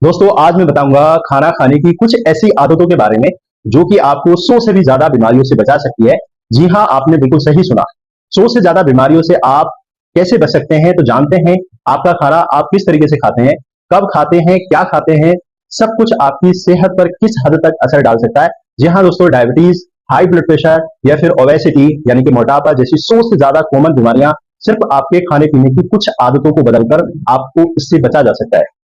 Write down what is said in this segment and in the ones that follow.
दोस्तों आज मैं बताऊंगा खाना खाने की कुछ ऐसी आदतों के बारे में जो कि आपको 100 से भी ज्यादा बीमारियों से बचा सकती है। जी हाँ, आपने बिल्कुल सही सुना। 100 से ज्यादा बीमारियों से आप कैसे बच सकते हैं, तो जानते हैं आपका खाना आप किस तरीके से खाते हैं, कब खाते हैं, क्या खाते हैं, सब कुछ आपकी सेहत पर किस हद तक असर डाल सकता है। जी हाँ दोस्तों, डायबिटीज, हाई ब्लड प्रेशर या फिर ओबेसिटी यानी कि मोटापा जैसी 100 से ज्यादा कॉमन बीमारियां सिर्फ आपके खाने पीने की कुछ आदतों को बदलकर आपको इससे बचा जा सकता है।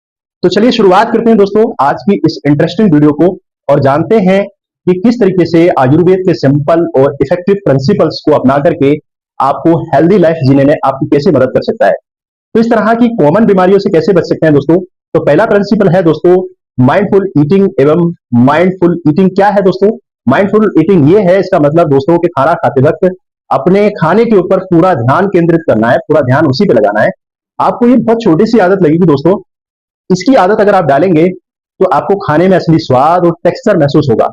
तो चलिए शुरुआत करते हैं दोस्तों आज की इस इंटरेस्टिंग वीडियो को और जानते हैं कि किस तरीके से आयुर्वेद के सिंपल और इफेक्टिव प्रिंसिपल्स को अपना करके आपको हेल्दी लाइफ जीने में आपकी कैसे मदद कर सकता है। तो इस तरह की कॉमन बीमारियों से कैसे बच सकते हैं दोस्तों। तो पहला प्रिंसिपल है दोस्तों माइंडफुल ईटिंग एवं माइंडफुल ईटिंग क्या है दोस्तों। माइंडफुल ईटिंग ये है, इसका मतलब दोस्तों कि खाना खाते वक्त अपने खाने के ऊपर पूरा ध्यान केंद्रित करना है, पूरा ध्यान उसी पे लगाना है। आपको ये बहुत छोटी सी आदत लगेगी दोस्तों, इसकी आदत अगर आप डालेंगे तो आपको खाने में असली स्वाद और टेक्सचर महसूस होगा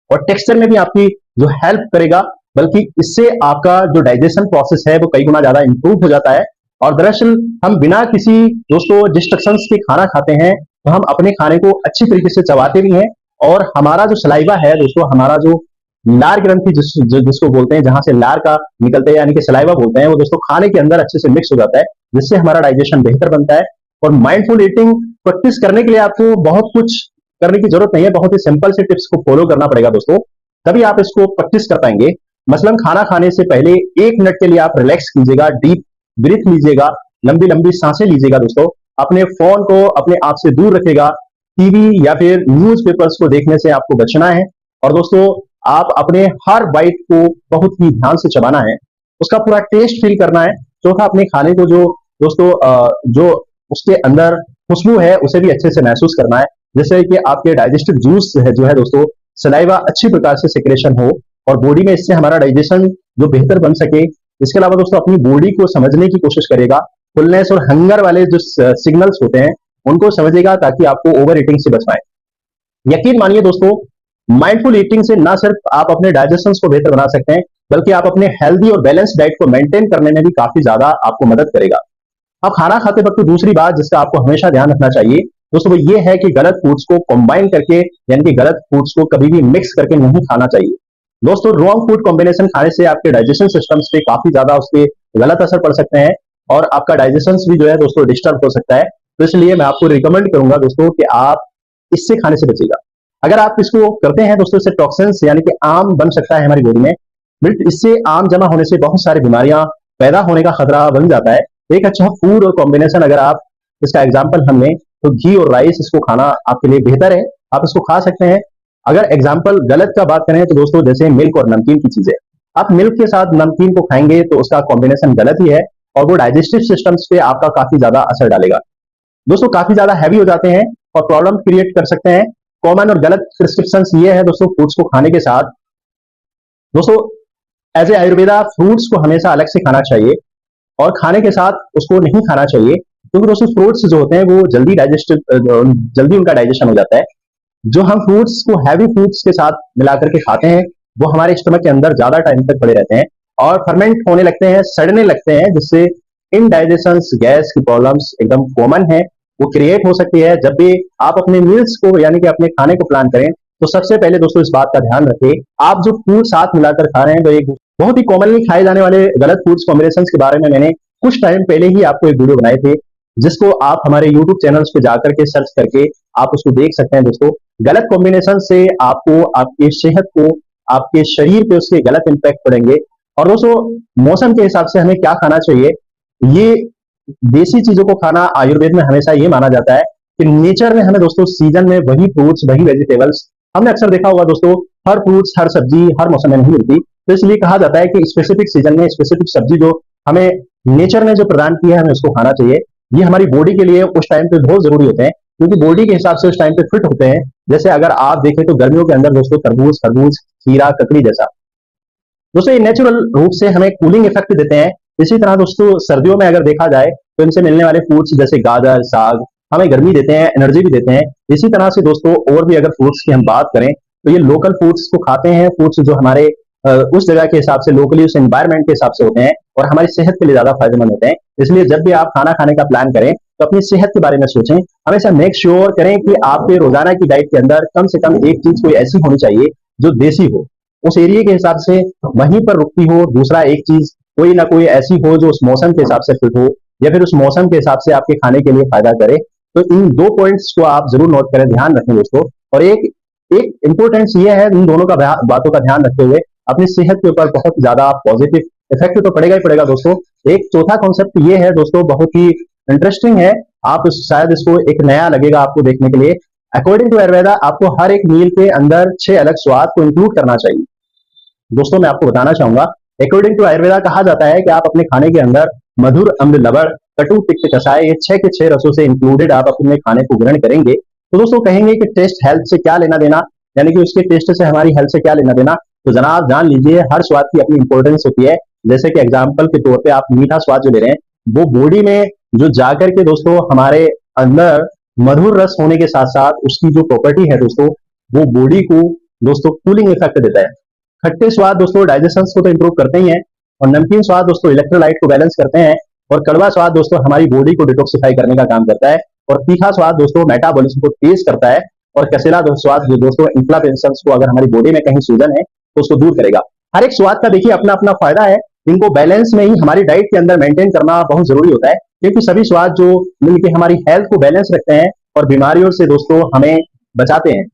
और टेक्सचर में भी आपकी जो हेल्प करेगा, बल्कि इससे आपका जो डाइजेशन प्रोसेस है वो कई गुना ज्यादा इंप्रूव हो जाता है। और दरअसल हम बिना किसी दोस्तों डिस्ट्रक्शंस के खाना खाते हैं तो हम अपने खाने को अच्छी तरीके से चबाते भी हैं और हमारा जो सलाइवा है दोस्तों, हमारा जो लार ग्रंथि जिसको बोलते हैं, जहां से लार का निकलते हैं यानी कि सलाइवा बोलते हैं, वो दोस्तों खाने के अंदर अच्छे से मिक्स हो जाता है, जिससे हमारा डाइजेशन बेहतर बनता है। और माइंडफुल ईटिंग प्रैक्टिस करने के लिए आपको बहुत कुछ करने की जरूरत नहीं है, बहुत ही सिंपल से टिप्स को फॉलो करना पड़ेगा दोस्तों, तभी आप इसको प्रैक्टिस कर पाएंगे। मसलन खाना खाने से पहले 1 मिनट के लिए आप रिलैक्स कीजिएगा, डीप ब्रीथ लीजिएगा, लंबी लंबी सांसें लीजिएगा दोस्तों। अपने फोन को अपने आप से दूर रखेगा, टीवी या फिर न्यूज़पेपर्स को देखने से आपको बचना है। और दोस्तों आप अपने हर बाइट को बहुत ही ध्यान से चबाना है, उसका पूरा टेस्ट फील करना है। चौथा, अपने खाने को जो दोस्तों जो उसके अंदर खुशबू है उसे भी अच्छे से महसूस करना है, जिससे कि आपके डाइजेस्टिव जूस है जो है दोस्तों, सलाइवा अच्छी प्रकार से सिक्रेशन हो और बॉडी में इससे हमारा डाइजेशन जो बेहतर बन सके। इसके अलावा दोस्तों अपनी बॉडी को समझने की कोशिश करेगा, फुलनेस और हंगर वाले जो सिग्नल्स होते हैं उनको समझेगा, ताकि आपको ओवर ईटिंग से बच पाए। यकीन मानिए दोस्तों, माइंडफुल ईटिंग से ना सिर्फ आप अपने डाइजेशन को बेहतर बना सकते हैं, बल्कि आप अपने हेल्दी और बैलेंस डाइट को मेंटेन करने में भी काफी ज्यादा आपको मदद करेगा। अब खाना खाते वक्त दूसरी बात जिसका आपको हमेशा ध्यान रखना चाहिए दोस्तों, वो ये है कि गलत फूड्स को कंबाइन करके यानी कि गलत फूड्स को कभी भी मिक्स करके नहीं खाना चाहिए। दोस्तों रॉन्ग फूड कॉम्बिनेशन खाने से आपके डाइजेशन सिस्टम्स पे काफी ज्यादा उसके गलत असर पड़ सकते हैं और आपका डाइजेशन भी जो है दोस्तों डिस्टर्ब हो सकता है। तो इसलिए मैं आपको रिकमेंड करूंगा दोस्तों कि आप इससे खाने से बचिएगा। अगर आप इसको करते हैं दोस्तों, इससे टॉक्सिन्स यानी कि आम बन सकता है हमारी बॉडी में, बिल्कुल इससे आम जमा होने से बहुत सारी बीमारियां पैदा होने का खतरा बन जाता है। एक अच्छा फूड और कॉम्बिनेशन अगर आप इसका एग्जाम्पल हम लें तो घी और राइस, इसको खाना आपके लिए बेहतर है, आप इसको खा सकते हैं। अगर एग्जाम्पल गलत का बात करें तो दोस्तों जैसे मिल्क और नमकीन की चीजें, आप मिल्क के साथ नमकीन को खाएंगे तो उसका कॉम्बिनेशन गलत ही है और वो डाइजेस्टिव सिस्टम्स पे आपका काफी ज्यादा असर डालेगा। दोस्तों काफी ज्यादा हैवी हो जाते हैं और प्रॉब्लम क्रिएट कर सकते हैं। कॉमन और गलत प्रिस्क्रिप्शन ये है दोस्तों फूड्स को खाने के साथ, दोस्तों एज ए आयुर्वेदा फ्रूट्स को हमेशा अलग से खाना चाहिए और खाने के साथ उसको नहीं खाना चाहिए, क्योंकि दोस्तों फ्रूट्स जो होते हैं वो जल्दी उनका डाइजेशन हो जाता है। जो हम फ्रूट्स को हैवी फूड्स के साथ मिला करके खाते हैं वो हमारे स्टमक के अंदर ज्यादा टाइम तक पड़े रहते हैं और फर्मेंट होने लगते हैं, सड़ने लगते हैं, जिससे इनडाइजेशन गैस की प्रॉब्लम्स एकदम कॉमन है, वो क्रिएट हो सकती है। जब भी आप अपने मील्स को यानी कि अपने खाने को प्लान करें तो सबसे पहले दोस्तों इस बात का ध्यान रखें, आप जो फूड साथ मिलाकर खा रहे हैं तो एक बहुत ही कॉमनली खाए जाने वाले गलत फूड्स कॉम्बिनेशन के बारे में मैंने कुछ टाइम पहले ही आपको एक वीडियो बनाए थे, जिसको आप हमारे यूट्यूब चैनल्स पे जाकर के सर्च करके आप उसको देख सकते हैं। दोस्तों गलत कॉम्बिनेशन से आपको आपकी सेहत को, आपके शरीर पे उसके गलत इंपैक्ट पड़ेंगे। और दोस्तों मौसम के हिसाब से हमें क्या खाना चाहिए, ये देसी चीजों को खाना आयुर्वेद में हमेशा ये माना जाता है कि नेचर में हमें दोस्तों सीजन में वही फ्रूट्स वही वेजिटेबल्स, हमने अक्सर देखा होगा दोस्तों हर फ्रूट्स हर सब्जी हर मौसम में नहीं मिलती, तो इसलिए कहा जाता है कि स्पेसिफिक सीजन में स्पेसिफिक सब्जी जो हमें नेचर ने जो प्रदान किया है हमें उसको खाना चाहिए। ये हमारी बॉडी के लिए उस टाइम पे बहुत जरूरी होते हैं, क्योंकि बॉडी के हिसाब से उस टाइम पे फिट होते हैं। जैसे अगर आप देखें तो गर्मियों के अंदर दोस्तों तरबूज खरबूज खीरा ककड़ी जैसा, दोस्तों ये नेचुरल रूप से हमें कूलिंग इफेक्ट देते हैं। इसी तरह दोस्तों सर्दियों में अगर देखा जाए तो इनसे मिलने वाले फ्रूट्स जैसे गाजर साग हमें गर्मी देते हैं, एनर्जी भी देते हैं। इसी तरह से दोस्तों और भी अगर फ्रूट्स की हम बात करें तो ये लोकल फ्रूट्स को खाते हैं, फ्रूट्स जो हमारे उस जगह के हिसाब से लोकली उस एनवायरमेंट के हिसाब से होते हैं और हमारी सेहत के लिए ज्यादा फायदेमंद होते हैं। इसलिए जब भी आप खाना खाने का प्लान करें तो अपनी सेहत के बारे में सोचें। हमेशा मेक श्योर करें कि आपके रोजाना की डाइट के अंदर कम से कम एक चीज कोई ऐसी होनी चाहिए जो देसी हो, उस एरिया के हिसाब से वहीं पर रुकती हो। दूसरा एक चीज कोई ना कोई ऐसी हो जो उस मौसम के हिसाब से फिट हो, या फिर उस मौसम के हिसाब से आपके खाने के लिए फायदा करे। तो इन दो पॉइंट्स को आप जरूर नोट करें, ध्यान रखें दोस्तों। और एक एक इंपॉर्टेंस ये है, इन दोनों का बातों का ध्यान रखते हुए अपनी सेहत के ऊपर बहुत ज्यादा पॉजिटिव इफेक्ट तो पड़ेगा ही पड़ेगा दोस्तों। एक चौथा कॉन्सेप्ट ये है दोस्तों, बहुत ही इंटरेस्टिंग है, आप शायद इसको एक नया लगेगा आपको देखने के लिए। अकॉर्डिंग टू आयुर्वेदा आपको हर एक मील के अंदर 6 अलग स्वाद को इंक्लूड करना चाहिए। दोस्तों मैं आपको बताना चाहूंगा, अकॉर्डिंग टू आयुर्वेदा कहा जाता है कि आप अपने खाने के अंदर मधुर, अम्ल, लवण, कटु, तिक्त, कषाय, ये 6 के 6 रसों से इंक्लूडेड आप अपने खाने को ग्रहण करेंगे तो दोस्तों कहेंगे कि टेस्ट हेल्थ से क्या लेना देना, यानी कि उसके टेस्ट से हमारी हेल्थ से क्या लेना देना। तो जनाब जान लीजिए, हर स्वाद की अपनी इंपॉर्टेंस होती है। जैसे कि एग्जाम्पल के तौर पे आप मीठा स्वाद जो ले रहे हैं, वो बॉडी में जो जाकर के दोस्तों हमारे अंदर मधुर रस होने के साथ साथ उसकी जो प्रॉपर्टी है दोस्तों, वो बॉडी को दोस्तों कूलिंग इफेक्ट देता है। खट्टे स्वाद दोस्तों डाइजेशन को तो इंप्रूव करते ही हैं, और नमकीन स्वाद दोस्तों इलेक्ट्रोलाइट को बैलेंस करते हैं, और कड़वा स्वाद दोस्तों हमारी बॉडी को डिटॉक्सिफाई करने का काम करता है, और तीखा स्वाद दोस्तों मेटाबॉलिज्म को तेज करता है, और कसेला स्वाद जो दोस्तों इन्फ्लेमेशन को, अगर हमारी बॉडी में कहीं सूजन है तो उसको दूर करेगा। हर एक स्वाद का देखिए अपना अपना फायदा है, इनको बैलेंस में ही हमारी डाइट के अंदर मेंटेन करना बहुत जरूरी होता है, क्योंकि सभी स्वाद जो मिलकर हमारी हेल्थ को बैलेंस रखते हैं और बीमारियों से दोस्तों हमें बचाते हैं।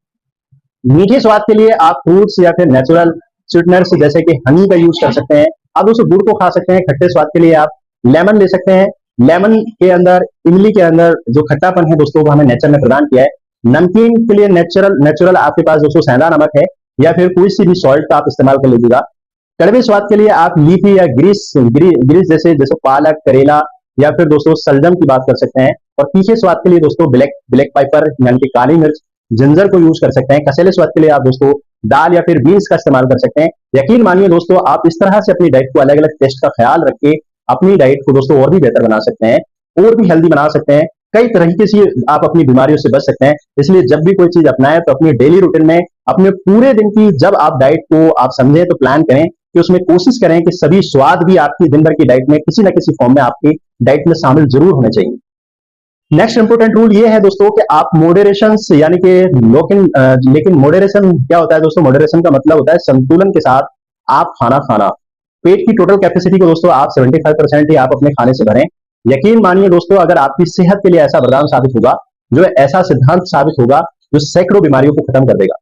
मीठे स्वाद के लिए आप फ्रूट्स या फिर नेचुरल स्वीटनर्स जैसे कि हनी का यूज कर सकते हैं। आप दोस्तों गुड़ को खा सकते हैं। खट्टे स्वाद के लिए आप लेमन ले सकते हैं। लेमन के अंदर, इमली के अंदर जो खट्टापन है दोस्तों वो हमें नेचर ने प्रदान किया है। नमकीन के लिए नेचुरल नेचुरल आपके पास दोस्तों सेंधा नमक है, या फिर कोई सी भी सॉल्ट का आप इस्तेमाल कर लीजिएगा। कड़वे स्वाद के लिए आप लीफी या ग्रीस जैसे जैसे पालक, करेला या फिर दोस्तों सलजम की बात कर सकते हैं। और तीखे स्वाद के लिए दोस्तों ब्लैक ब्लैक पेपर यानी कि काली मिर्च, जिंजर को यूज कर सकते हैं। कसेले स्वाद के लिए आप दोस्तों दाल या फिर बीन्स का इस्तेमाल कर सकते हैं। यकीन मानिए दोस्तों, आप इस तरह से अपनी डाइट को अलग अलग टेस्ट का ख्याल रख के अपनी डाइट को दोस्तों और भी बेहतर बना सकते हैं, और भी हेल्दी बना सकते हैं। कई तरीके से आप अपनी बीमारियों से बच सकते हैं। इसलिए जब भी कोई चीज अपनाएं तो अपनी डेली रूटीन में, अपने पूरे दिन की जब आप डाइट को आप समझें तो प्लान करें कि उसमें कोशिश करें कि सभी स्वाद भी आपकी दिन भर की डाइट में किसी न किसी फॉर्म में आपकी डाइट में शामिल जरूर होने चाहिए। नेक्स्ट इंपोर्टेंट रूल ये है दोस्तों कि आप मॉडरेशन यानी कि लेकिन मॉडरेशन क्या होता है दोस्तों? मॉडरेशन का मतलब होता है संतुलन के साथ आप खाना खाना। पेट की टोटल कैपेसिटी को दोस्तों आप 75% ही आप अपने खाने से भरें। यकीन मानिए दोस्तों, अगर आपकी सेहत के लिए ऐसा वरदान साबित होगा, जो ऐसा सिद्धांत साबित होगा जो सैकड़ों बीमारियों को खत्म कर देगा,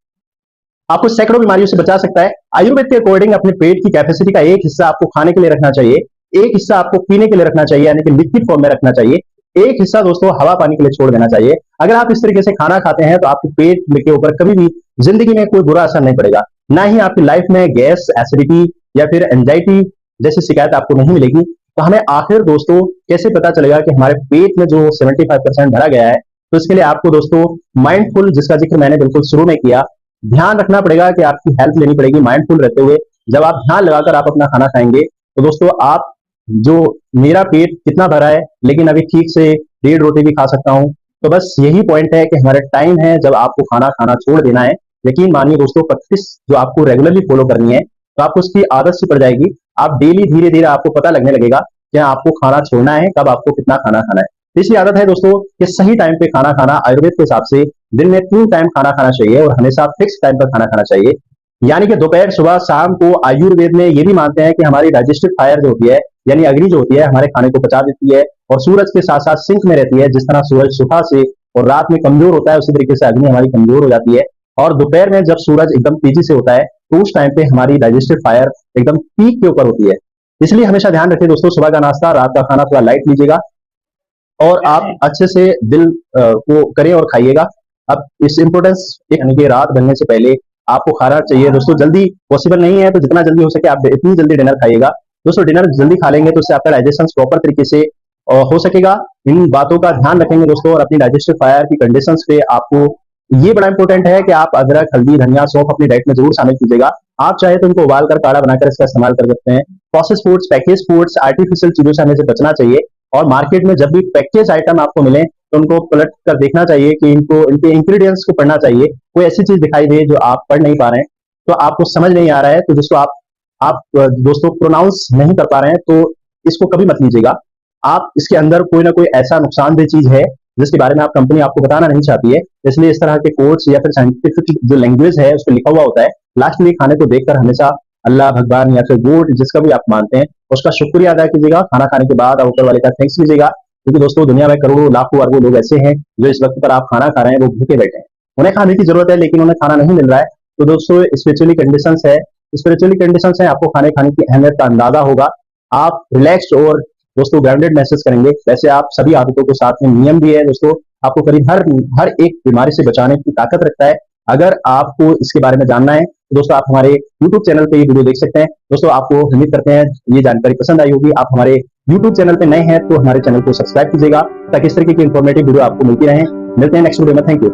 आपको सैकड़ों बीमारियों से बचा सकता है। आयुर्वेद के अकॉर्डिंग अपने पेट की कैपेसिटी का एक हिस्सा आपको खाने के लिए रखना चाहिए, एक हिस्सा आपको पीने के लिए रखना चाहिए, यानी कि लिक्विड फॉर्म में रखना चाहिए, एक हिस्सा दोस्तों हवा पानी के लिए छोड़ देना चाहिए। अगर आप इस तरीके से खाना खाते हैं तो आपके पेट के ऊपर कभी भी जिंदगी में कोई बुरा असर नहीं पड़ेगा, ना ही आपकी लाइफ में गैस, एसिडिटी या फिर एंजाइटी जैसी शिकायत आपको नहीं मिलेगी। तो हमें आखिर दोस्तों कैसे पता चलेगा कि हमारे पेट में जो 75% भरा गया है? तो इसके लिए आपको दोस्तों माइंडफुल, जिसका जिक्र मैंने बिल्कुल शुरू में किया, ध्यान रखना पड़ेगा कि आपकी हेल्थ लेनी पड़ेगी माइंडफुल रहते हुए। जब आप ध्यान लगाकर आप अपना खाना खाएंगे तो दोस्तों आप, जो मेरा पेट कितना भरा है लेकिन अभी ठीक से 1.5 रोटी भी खा सकता हूं, तो बस यही पॉइंट है कि हमारा टाइम है जब आपको खाना खाना छोड़ देना है। यकीन मानिए दोस्तों, प्रैक्टिस जो आपको रेगुलरली फॉलो करनी है तो आपको उसकी आदत सी पड़ जाएगी। आप डेली धीरे धीरे आपको पता लगने लगेगा कि आपको खाना छोड़ना है, कब आपको कितना खाना खाना है। इसलिए आदत है दोस्तों कि सही टाइम पे खाना खाना। आयुर्वेद के हिसाब से दिन में 3 टाइम खाना खाना चाहिए और हमेशा फिक्स टाइम पर खाना खाना चाहिए, यानी कि दोपहर, सुबह, शाम को। आयुर्वेद में ये भी मानते हैं कि हमारी डाइजेस्टिव फायर जो होती है, यानी अग्नि जो होती है, हमारे खाने को पचा देती है और सूरज के साथ साथ सिंक में रहती है। जिस तरह सूरज सुबह से और रात में कमजोर होता है, उसी तरीके से अग्नि हमारी कमजोर हो जाती है। और दोपहर में जब सूरज एकदम तेजी से होता है तो उस टाइम पे हमारी डाइजेस्टिव फायर एकदम पीक के ऊपर होती है। इसलिए हमेशा ध्यान रखें दोस्तों, सुबह का नाश्ता, रात का खाना थोड़ा लाइट लीजिएगा और आप अच्छे से दिल को करें और खाइएगा। अब इस इंपोर्टेंस, यानी कि रात बनने से पहले आपको खाना चाहिए दोस्तों। जल्दी पॉसिबल नहीं है तो जितना जल्दी हो सके आप इतनी जल्दी डिनर खाइएगा दोस्तों। डिनर जल्दी खा लेंगे तो उससे आपका डाइजेशन प्रॉपर तरीके से हो सकेगा। इन बातों का ध्यान रखेंगे दोस्तों, और अपनी डाइजेस्टिव फायर की कंडीशंस पे आपको, ये बड़ा इंपॉर्टेंट है कि आप अदरक, हल्दी, धनिया, सौंफ अपनी डाइट में जरूर शामिल कीजिएगा। आप चाहे तो इनको उबाल कर काढ़ा बनाकर इसका इस्तेमाल कर सकते हैं। Process foods, package foods, artificial चीजों से हमें बचना चाहिए। और मार्केट में जब भी पैकेज आइटम आपको मिले तो उनको पलट कर देखना चाहिए कि इनको, इनके इंग्रेडिएंट्स को पढ़ना चाहिए। कोई ऐसी चीज दिखाई दे जो आप पढ़ नहीं पा रहे हैं, तो आपको समझ नहीं आ रहा है, तो जिसको आप दोस्तों प्रोनाउंस नहीं कर पा रहे हैं, तो इसको कभी मत लीजिएगा। आप इसके अंदर कोई ना कोई ऐसा नुकसानदेह चीज है जिसके बारे में आप कंपनी आपको बताना नहीं चाहती है, इसलिए इस तरह के कोट्स या फिर साइंटिफिक जो लैंग्वेज है उस पर लिखा हुआ होता है। लास्ट में खाने को देखकर हमेशा अल्लाह भगवान या फिर गॉड जिसका भी आप मानते हैं उसका शुक्रिया अदा कीजिएगा। खाना खाने के बाद आप ऊपर वाले का थैंक्स कीजिएगा, क्योंकि दोस्तों दुनिया में करोड़ों लाखों अरबों लोग ऐसे हैं जो इस वक्त पर आप खाना खा रहे हैं वो भूखे बैठे हैं, उन्हें खाने की जरूरत है लेकिन उन्हें खाना नहीं मिल रहा है। तो दोस्तों स्पिरिचुअली कंडीशंस है, आपको खाने खाने की अहमियत का अंदाजा होगा, आप रिलैक्स्ड और दोस्तों ग्राउंडेड महसूस करेंगे। वैसे आप सभी आदतों के साथ में नियम भी है दोस्तों, आपको करीब हर एक बीमारी से बचाने की ताकत रखता है। अगर आपको इसके बारे में जानना है तो दोस्तों आप हमारे YouTube चैनल पे ये वीडियो देख सकते हैं। दोस्तों आपको उम्मीद करते हैं ये जानकारी पसंद आई होगी। आप हमारे YouTube चैनल पे नए हैं तो हमारे चैनल को सब्सक्राइब कीजिएगा ताकि इस तरीके की इंफॉर्मेटिव वीडियो आपको मिलती रहे। मिलते हैं नेक्स्ट वीडियो में, थैंक यू।